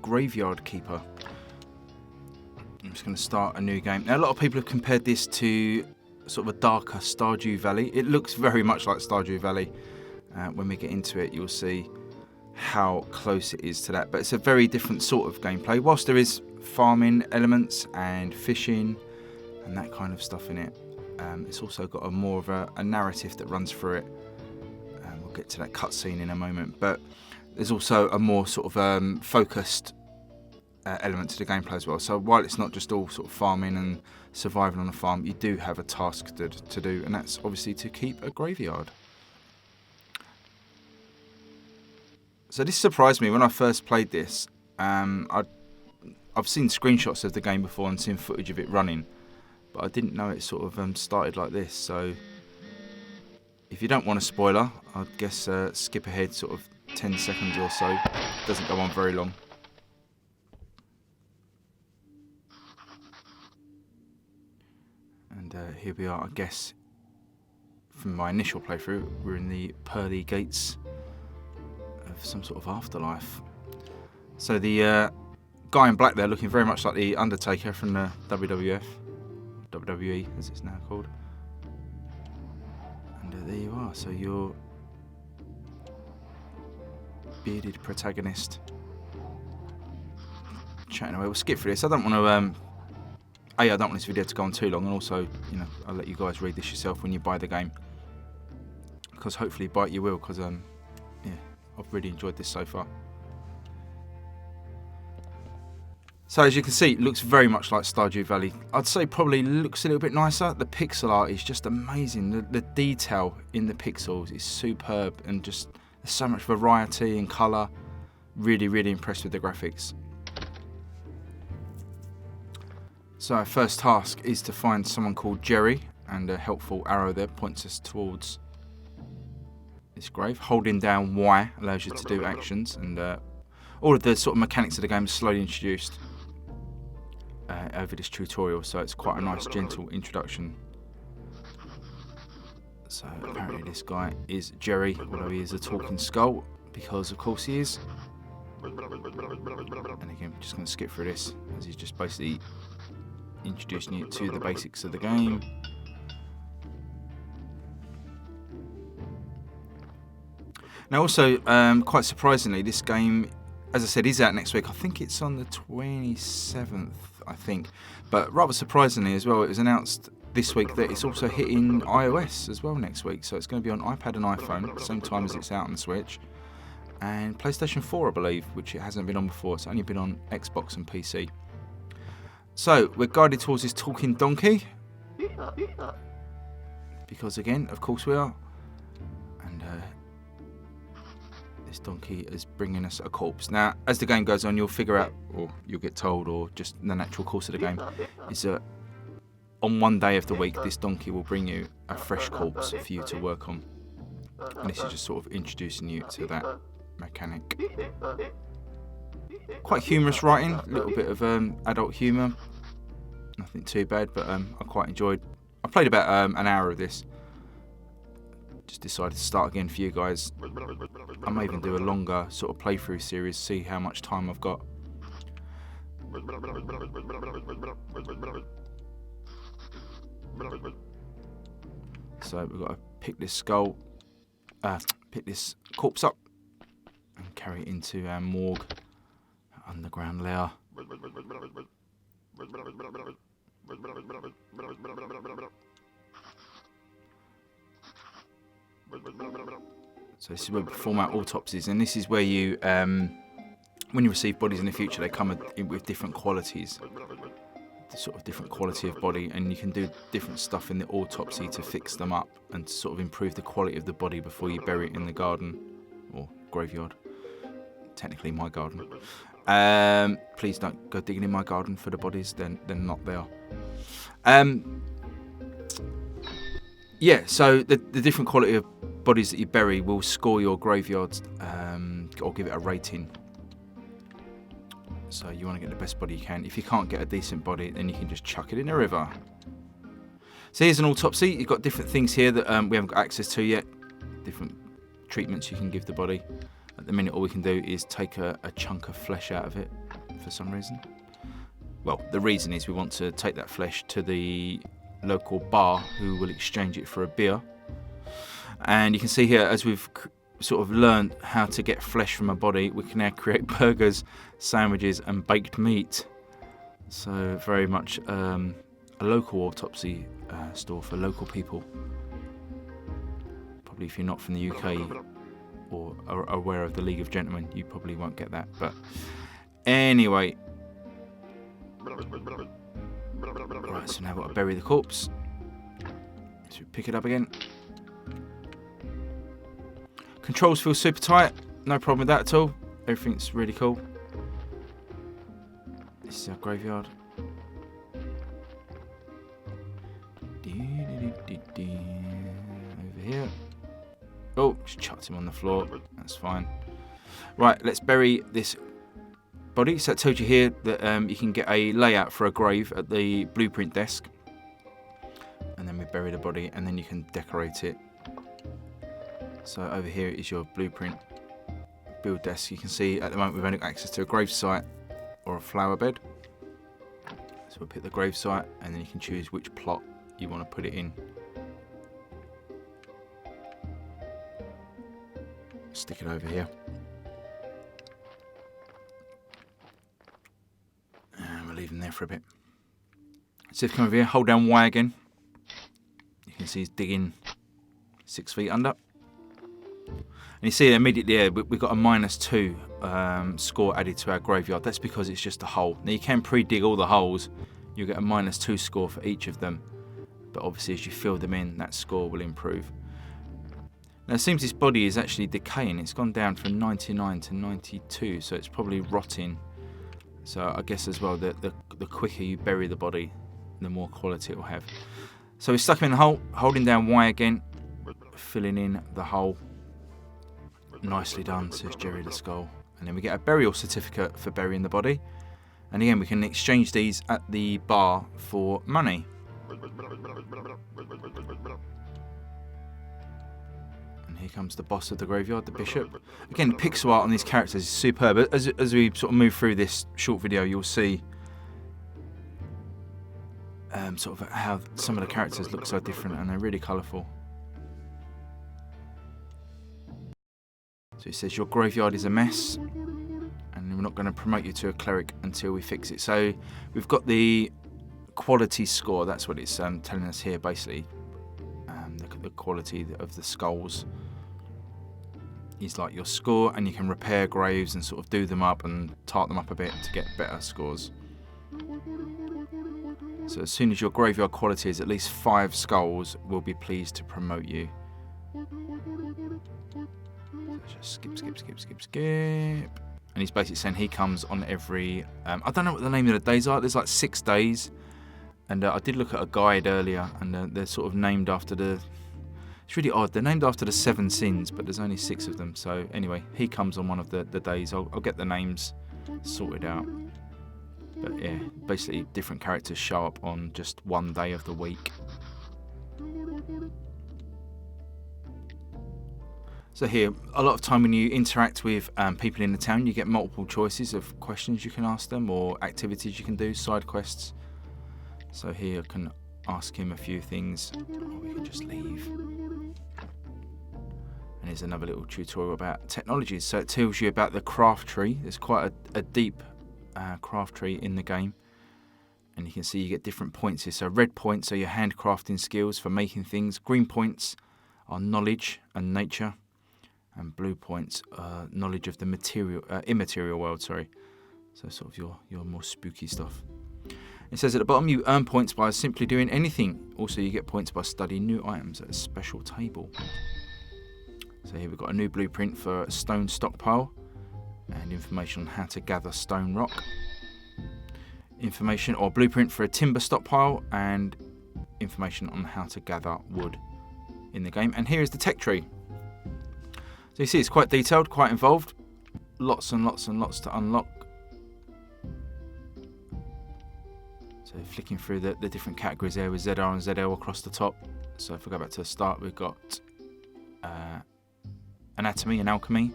Graveyard Keeper. I'm just going to start a new game. Now, a lot of people have compared this to sort of a darker Stardew Valley. It looks very much like Stardew Valley. When we get into it, you'll see how close it is to that. But it's a very different sort of gameplay. Whilst there is farming elements and fishing and that kind of stuff in it, it's also got a more of a narrative that runs through it. We'll get to that cutscene in a moment. But there's also a more sort of focused element to the gameplay as well. So while it's not just all sort of farming and surviving on a farm, you do have a task to do, and that's obviously to keep a graveyard. So this surprised me when I first played this. I've seen screenshots of the game before and seen footage of it running, but I didn't know it sort of started like this. So if you don't want a spoiler, I'd guess skip ahead sort of 10 seconds or so. It doesn't go on very long. And here we are, I guess, from my initial playthrough, we're in the pearly gates of some sort of afterlife. So the guy in black there looking very much like the Undertaker from the WWE as it's now called. And there you are, so your bearded protagonist chatting away. We'll skip through this. I don't want to I don't want this video to go on too long, and also, you know, I'll let you guys read this yourself when you buy the game, because hopefully you will, because yeah, I've really enjoyed this so far. So as you can see, it looks very much like Stardew Valley. I'd say probably looks a little bit nicer. The pixel art is just amazing. The detail in the pixels is superb, and just there's so much variety and colour. Really, really impressed with the graphics. So our first task is to find someone called Jerry, and a helpful arrow there points us towards this grave. Holding down Y allows you to do actions, and all of the sort of mechanics of the game are slowly introduced over this tutorial, so it's quite a nice gentle introduction. So apparently this guy is Jerry, although he is a talking skull, because of course he is. And again, we're just going to skip through this, as he's just basically introducing you to the basics of the game. Now also, quite surprisingly, this game, as I said, is out next week. I think it's on the 27th, I think. But rather surprisingly as well, it was announced this week that it's also hitting iOS as well next week. So it's going to be on iPad and iPhone at the same time as it's out on the Switch. And PlayStation 4, I believe, which it hasn't been on before. It's only been on Xbox and PC. So we're guided towards this talking donkey. Because again, of course we are. And this donkey is bringing us a corpse. Now, as the game goes on, you'll figure out, or you'll get told, or just the natural course of the game, is that on one day of the week, this donkey will bring you a fresh corpse for you to work on. And this is just sort of introducing you to that mechanic. Quite humorous writing, a little bit of adult humour. Nothing too bad, but I quite enjoyed. I played about an hour of this. Just decided to start again for you guys. I may even do a longer sort of playthrough series, see how much time I've got. So we've got to pick this skull, pick this corpse up, and carry it into our morgue, underground lair. So this is where we perform our autopsies, and this is where you, when you receive bodies in the future, they come with different qualities, sort of different quality of body, and you can do different stuff in the autopsy to fix them up and to sort of improve the quality of the body before you bury it in the garden or graveyard. Technically my garden. Please don't go digging in my garden for the bodies, they're not there. Yeah, so the different quality of bodies that you bury will score your graveyard or give it a rating. So you want to get the best body you can. If you can't get a decent body, then you can just chuck it in a river. So here's an autopsy. You've got different things here that we haven't got access to yet. Different treatments you can give the body. At the minute, all we can do is take a chunk of flesh out of it. for some reason. Well, the reason is we want to take that flesh to the local bar who will exchange it for a beer. And you can see here, as we've sort of learned how to get flesh from a body, we can now create burgers, sandwiches and baked meat. So very much a local autopsy store for local people. Probably if you're not from the UK or are aware of the League of Gentlemen, you probably won't get that. But anyway, right, so now I've got to bury the corpse. So we pick it up again. Controls feel super tight, no problem with that at all. Everything's really cool. This is our graveyard. Over here. Oh, just chucked him on the floor. That's fine. Right, let's bury this body. So I told you here that you can get a layout for a grave at the blueprint desk. And then we bury the body and then you can decorate it. So over here is your blueprint build desk. You can see at the moment we've only got access to a grave site or a flower bed. So we'll pick the grave site and then you can choose which plot you want to put it in. Stick it over here. And we'll leave him there for a bit. So if you come over here, hold down Y again. You can see he's digging 6 feet under. And you see immediately there, we've got a -2 score added to our graveyard. That's because it's just a hole. Now you can pre-dig all the holes. You'll get a -2 score for each of them. But obviously as you fill them in, that score will improve. Now it seems this body is actually decaying. It's gone down from 99 to 92, so it's probably rotting. So I guess as well, the quicker you bury the body, the more quality it will have. So we stuck him in the hole, holding down Y again, filling in the hole. Nicely done, says Jerry the Skull. And then we get a burial certificate for burying the body. And again, we can exchange these at the bar for money. And here comes the boss of the graveyard, the bishop. Again, pixel art on these characters is superb. As we sort of move through this short video, you'll see sort of how some of the characters look so different and they're really colourful. So he says your graveyard is a mess and we're not going to promote you to a cleric until we fix it. So we've got the quality score, that's what it's telling us here basically. The quality of the skulls is like your score, and you can repair graves and sort of do them up and tart them up a bit to get better scores. So as soon as your graveyard quality is at least 5 skulls, we'll be pleased to promote you. Just skip. And he's basically saying he comes on every... I don't know what the name of the days are. There's like 6 days. And I did look at a guide earlier, and they're sort of named after the... It's really odd. They're named after the 7 sins, but there's only 6 of them. So anyway, he comes on one of the days. I'll get the names sorted out. But yeah, basically different characters show up on just one day of the week. So here, a lot of time when you interact with people in the town, you get multiple choices of questions you can ask them or activities you can do, side quests. So here I can ask him a few things, or we can just leave. And here's another little tutorial about technologies. So it tells you about the craft tree. There's quite a deep craft tree in the game. And you can see you get different points here. So red points are your handcrafting skills for making things. Green points are knowledge and nature. And blue points are knowledge of the immaterial world, sorry. So sort of your more spooky stuff. It says at the bottom you earn points by simply doing anything. Also you get points by studying new items at a special table. So here we've got a new blueprint for a stone stockpile and information on how to gather stone rock. Information or blueprint for a timber stockpile and information on how to gather wood in the game. And here is the tech tree. So you see it's quite detailed, quite involved. Lots and lots and lots to unlock. So flicking through the different categories there with ZR and ZL across the top. So if we go back to the start, we've got anatomy and alchemy,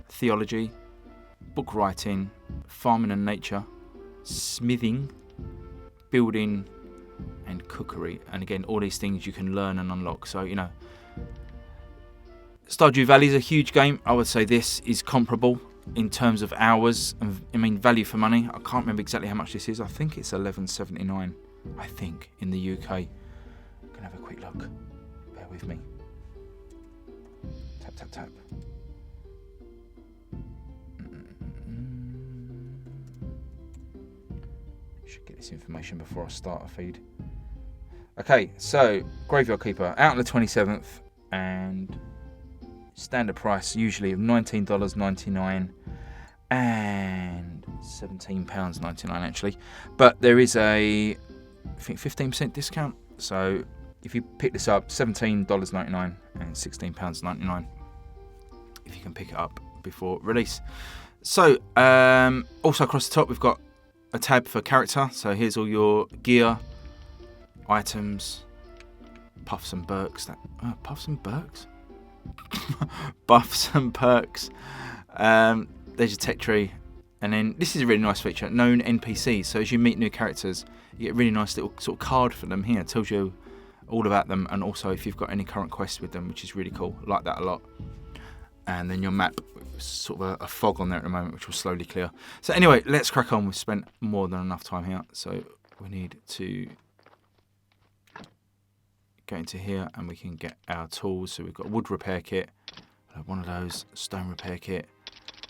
theology, book writing, farming and nature, smithing, building, and cookery. And again, all these things you can learn and unlock. So, you know, Stardew Valley is a huge game. I would say this is comparable in terms of hours and, I mean, value for money. I can't remember exactly how much this is. I think it's $11.79, I think, in the UK. I'm going to have a quick look. Bear with me. Tap, tap, tap. Should get this information before I start a feed. Okay, so Graveyard Keeper out on the 27th, and standard price usually of $19.99 and £17.99 actually, but there is a, I think, 15% discount. So if you pick this up, $17.99 and £16.99 if you can pick it up before release. So also across the top we've got a tab for character. So here's all your gear, items, puffs and perks. Puffs and perks? Buffs and perks. There's your tech tree, and then this is a really nice feature, known NPCs. So as you meet new characters, you get a really nice little sort of card for them here. It tells you all about them, and also if you've got any current quests with them, which is really cool. I like that a lot. And then your map, sort of a fog on there at the moment, which will slowly clear. So anyway, let's crack on. We've spent more than enough time here, so we need to go into here and we can get our tools. So we've got a wood repair kit, one of those, stone repair kit,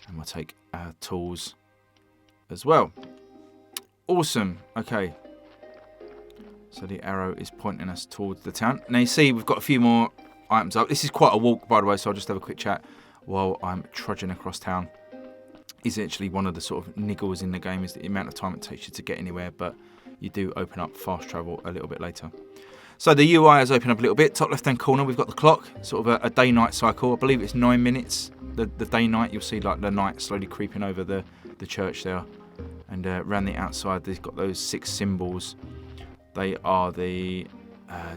and we'll take our tools as well. Awesome. Okay, so the arrow is pointing us towards the town. Now you see we've got a few more items up. This is quite a walk, by the way, so I'll just have a quick chat while I'm trudging across town. Is actually one of the sort of niggles in the game, is the amount of time it takes you to get anywhere, but you do open up fast travel a little bit later. So the UI has opened up a little bit. Top left-hand corner, we've got the clock, sort of a day-night cycle. I believe it's 9 minutes. The day-night, you'll see like the night slowly creeping over the church there. And around the outside, they've got those 6 symbols. They are the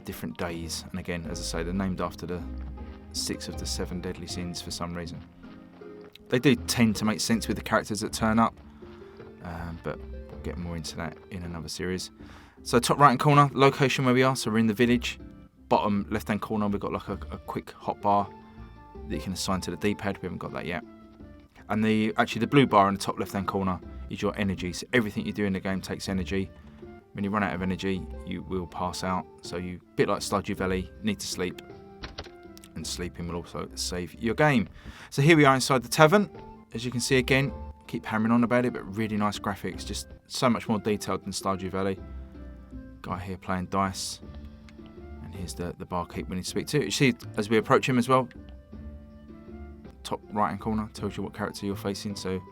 different days. And again, as I say, they're named after the 6 of the 7 deadly sins for some reason. They do tend to make sense with the characters that turn up. But we'll get more into that in another series. So top right hand corner, location where we are, so we're in the village. Bottom left hand corner, we've got like a quick hotbar that you can assign to the D-pad. We haven't got that yet. And the blue bar in the top left hand corner is your energy. So everything you do in the game takes energy. When you run out of energy, you will pass out. So you, a bit like Stardew Valley, need to sleep. And sleeping will also save your game. So here we are inside the tavern. As you can see again, keep hammering on about it, but really nice graphics. Just so much more detailed than Stardew Valley. Guy here playing dice, and here's the barkeep we need to speak to. You see, as we approach him as well, top right hand corner tells you what character you're facing. So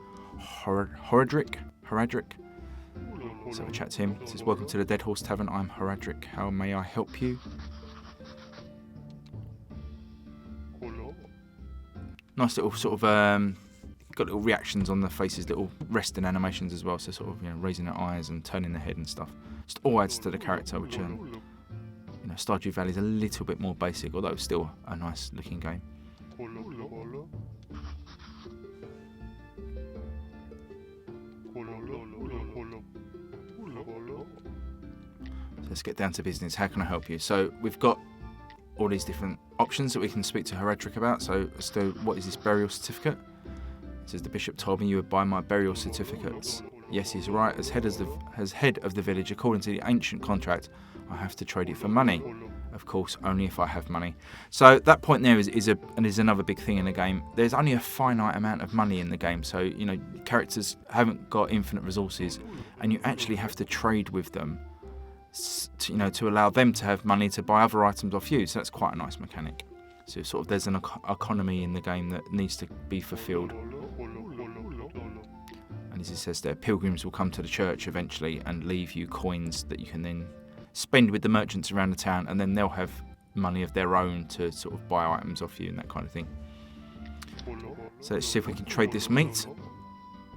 Horadric. Let's have a chat to him. It says, welcome to the Dead Horse Tavern. I'm Horadric. How may I help you? Nice little sort of got little reactions on the faces, little resting animations as well. So sort of, you know, raising their eyes and turning their head and stuff. Just all adds to the character, which, you know, Stardew Valley is a little bit more basic, although it's still a nice looking game. So let's get down to business. How can I help you? So we've got all these different options that we can speak to Horadric about. So as to what is this burial certificate? It says the bishop told me you would buy my burial certificates. Yes, he's right. As head of the village, according to the ancient contract, I have to trade it for money. Of course, only if I have money. So that point there is another big thing in the game. There's only a finite amount of money in the game. So, you know, characters haven't got infinite resources, and you actually have to trade with them, to, you know, to allow them to have money to buy other items off you. So that's quite a nice mechanic. So sort of there's an economy in the game that needs to be fulfilled. And as it says there, pilgrims will come to the church eventually and leave you coins that you can then spend with the merchants around the town, and then they'll have money of their own to sort of buy items off you and that kind of thing. So let's see if we can trade this meat.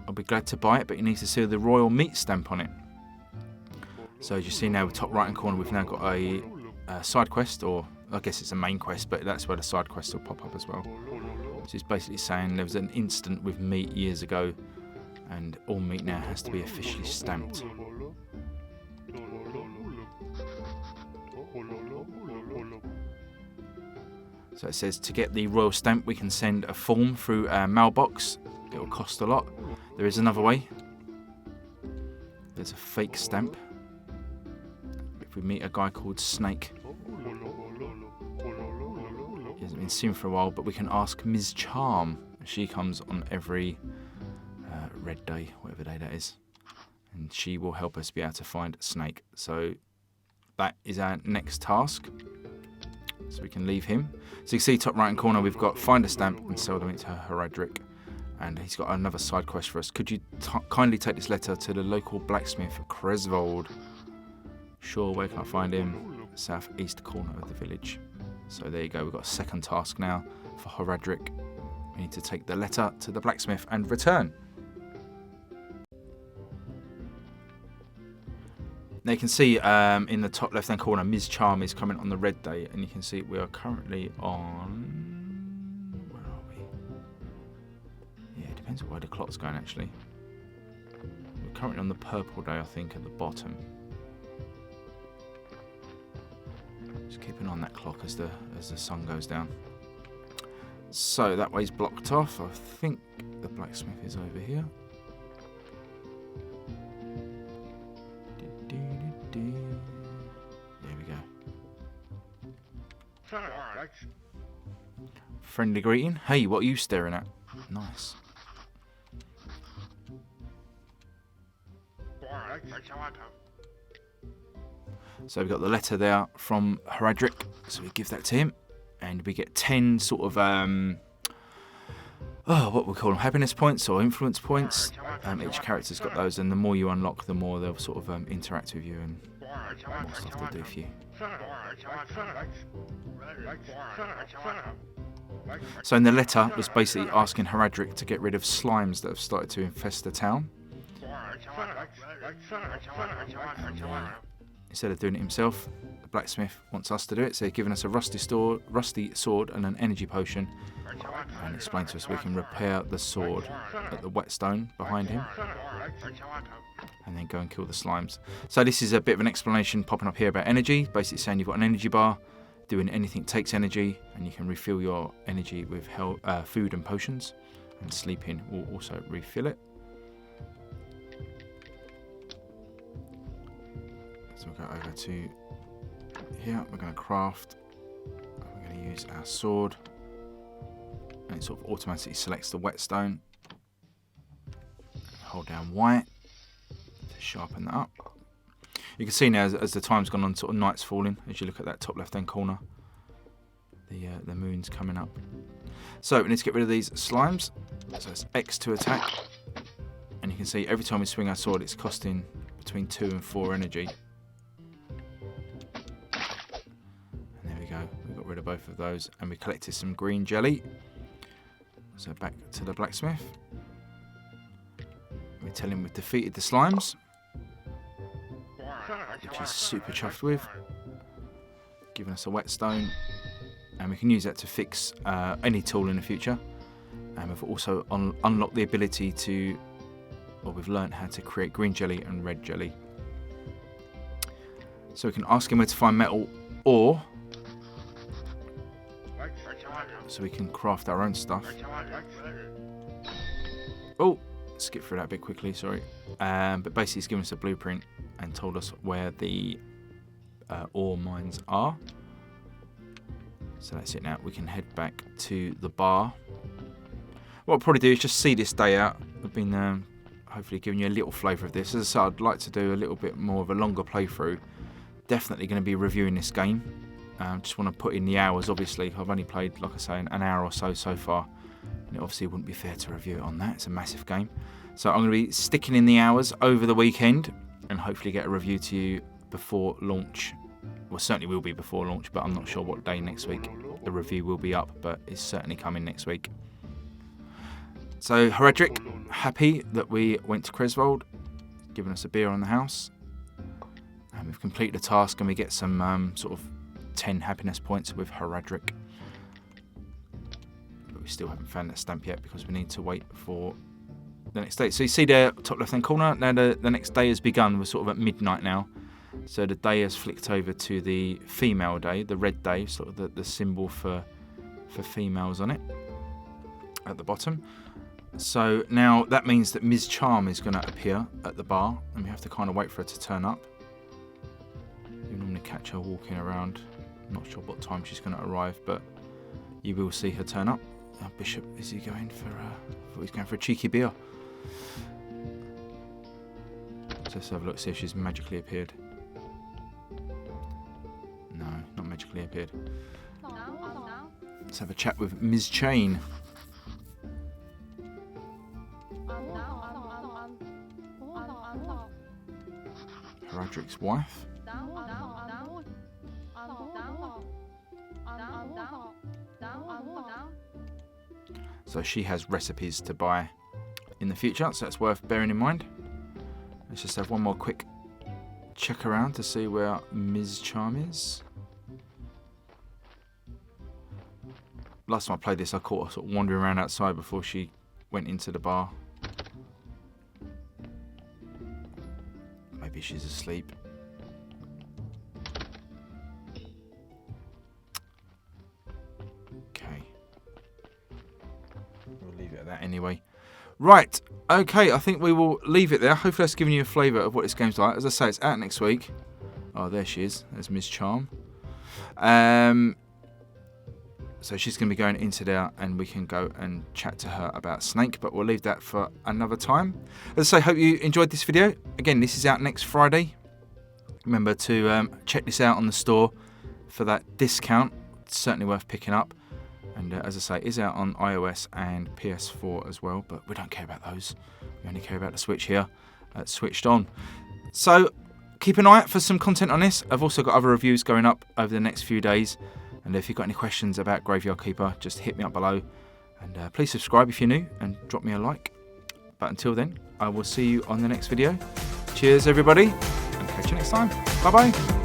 I'll be glad to buy it, but you need to see the royal meat stamp on it. So as you see now, top right hand corner, we've now got a side quest, or I guess it's a main quest, but that's where the side quest will pop up as well. So it's basically saying there was an incident with meat years ago. And all meat now has to be officially stamped. So it says to get the royal stamp we can send a form through our mailbox. It will cost a lot. There is another way. There's a fake stamp. If we meet a guy called Snake. He hasn't been seen for a while, but we can ask Ms. Charm. She comes on every red day, whatever day that is. And she will help us be able to find Snake. So that is our next task. So we can leave him. So you can see top right hand corner we've got find a stamp and sell them to Heredrick. And he's got another side quest for us. Could you kindly take this letter to the local blacksmith, Cresvold? Sure, where can I find him? Southeast corner of the village. So there you go, we've got a second task now for Heredrick. We need to take the letter to the blacksmith and return. Now you can see in the top left hand corner Ms. Charm is coming on the red day, and you can see we are currently on... where are we? Yeah, it depends on where the clock's going actually. We're currently on the purple day, I think, at the bottom. Just keeping on that clock as the sun goes down. So that way's blocked off. I think the blacksmith is over here. There we go. Friendly greeting. Hey, what are you staring at? Nice. So we've got the letter there from Heredrick. So we give that to him. And we get 10 sort of, what we call them, happiness points or influence points. Each character's got those, and the more you unlock, the more they'll sort of interact with you and more stuff they'll do for you. So in the letter was basically asking Heredrick to get rid of slimes that have started to infest the town. And, instead of doing it himself, the blacksmith wants us to do it, so he's given us a rusty sword and an energy potion, and explained to us we can repair the sword at the whetstone behind him, and then go and kill the slimes. So this is a bit of an explanation popping up here about energy, basically saying you've got an energy bar, doing anything takes energy, and you can refill your energy with food and potions, and sleeping will also refill it. So we'll go over to here, we're going to craft, we're going to use our sword, and it sort of automatically selects the whetstone. Hold down Y to sharpen that up. You can see now as the time's gone on, sort of night's falling, as you look at that top left hand corner, the moon's coming up. So we need to get rid of these slimes, so it's X to attack, and you can see every time we swing our sword it's costing between 2 and 4 energy. We got rid of both of those, and we collected some green jelly. So back to the blacksmith. We tell him we've defeated the slimes, which he's super chuffed with. Giving us a whetstone, and we can use that to fix any tool in the future. And we've also unlocked the ability to, or we've learned how to create green jelly and red jelly. So we can ask him where to find metal, or so we can craft our own stuff. Oh, skip through that a bit quickly, sorry. But basically he's given us a blueprint and told us where the ore mines are. So that's it now. We can head back to the bar. What I'll probably do is just see this day out. I've been hopefully giving you a little flavour of this. As I said, I'd like to do a little bit more of a longer playthrough. Definitely going to be reviewing this game. Just want to put in the hours, obviously. I've only played, like I say, an hour or so far. And it obviously wouldn't be fair to review it on that. It's a massive game. So I'm going to be sticking in the hours over the weekend and hopefully get a review to you before launch. Well, certainly will be before launch, but I'm not sure what day next week the review will be up, but it's certainly coming next week. So, Heredrick, happy that we went to Cresvold, giving us a beer on the house. And we've completed the task, and we get some sort of 10 happiness points with Heredrick. But we still haven't found that stamp yet because we need to wait for the next day. So you see there, top left-hand corner, now the next day has begun. We're sort of at midnight now. So the day has flicked over to the female day, the red day, sort of the symbol for females on it at the bottom. So now that means that Ms. Charm is going to appear at the bar, and we have to kind of wait for her to turn up. You normally catch her walking around. I'm not sure what time she's going to arrive, but you will see her turn up. Bishop, is he going for? I thought he's going for a cheeky beer. Let's have a look, see if she's magically appeared. No, not magically appeared. Let's have a chat with Ms. Chain. Herodric's wife. So she has recipes to buy in the future, so that's worth bearing in mind. Let's just have one more quick check around to see where Ms. Charm is. Last time I played this, I caught her sort of wandering around outside before she went into the bar. Maybe she's asleep. Okay. We'll leave it at that anyway. Right, okay, I think we will leave it there. Hopefully that's given you a flavour of what this game's like. As I say, it's out next week. Oh, there she is. There's Ms. Charm. So she's going to be going into there, and we can go and chat to her about Snake, but we'll leave that for another time. As I say, hope you enjoyed this video. Again, this is out next Friday. Remember to check this out on the store for that discount. It's certainly worth picking up. And as I say, it is out on iOS and PS4 as well, but we don't care about those. We only care about the Switch here at SwitchedOn. So keep an eye out for some content on this. I've also got other reviews going up over the next few days. And if you've got any questions about Graveyard Keeper, just hit me up below. And please subscribe if you're new and drop me a like. But until then, I will see you on the next video. Cheers, everybody, and catch you next time. Bye-bye.